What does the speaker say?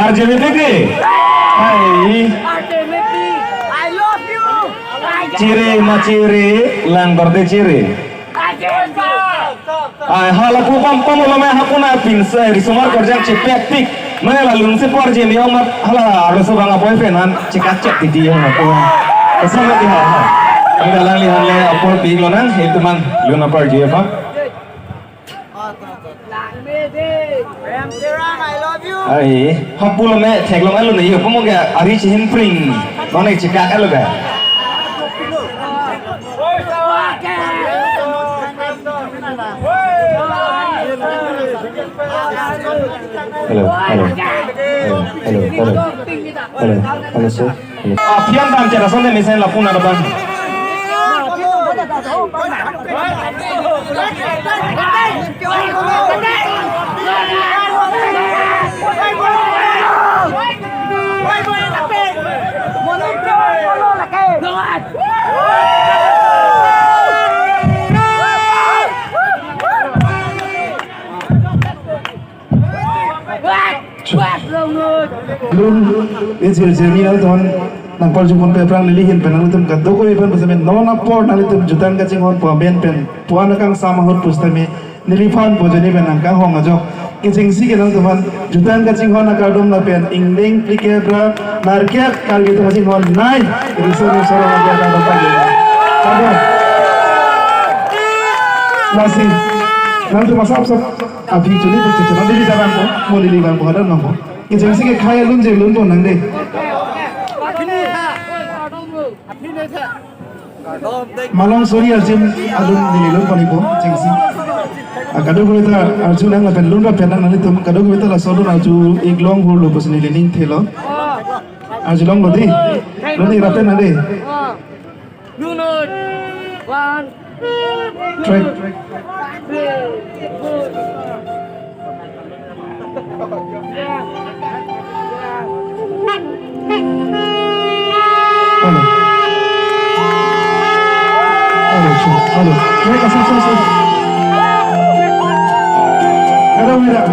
RJB Fikri. Hai. I love you. Ciri maciri lang berde ciri. Ay halaku pamulo me hakuna pinsa risumar kerja cepet tik. Mana lalu nasi por jemi omat hala harus bang boyfriend an cekacek di dia aku. Sama dia ha. Ini dalam lihat le apol pinglonan itu man luna por jemi apa? I love you. Ay hapulo me teglong alu nih aku mau gak ari cihin pring. Mana cekak alu gak? Halo sir. Apian tam cara sonde mesen lapun ada bang. Ini sini lah tuan, nampol cuma perang lilihin penang itu kadok ko iban bersama non apor nali itu jutaan kacing hon puan pen puan akang sama hot pustami nilifan pojoni penang kang hong ajo kacing si kenal tuan jutaan kacing hon akadom la pen ingling plikebra market kal gitu kacing hon naik itu suruh lagi ada pagi coba masih nanti masa apa api curi bercecah nanti bisa bangko mau lilihan ada nongko kacing si kaya lunje lunto nang deh Malang sorry Arjun alun nililun panipo cengsi. Kadang gue itu Arjun yang lepen lun lepen nang nalitum kadang gue itu lah sodun Arjun iglong hulu bos nililing thelo. Arjun long lodi, lodi lepen nade. One. Track. Halo, mereka sih. Ada merah.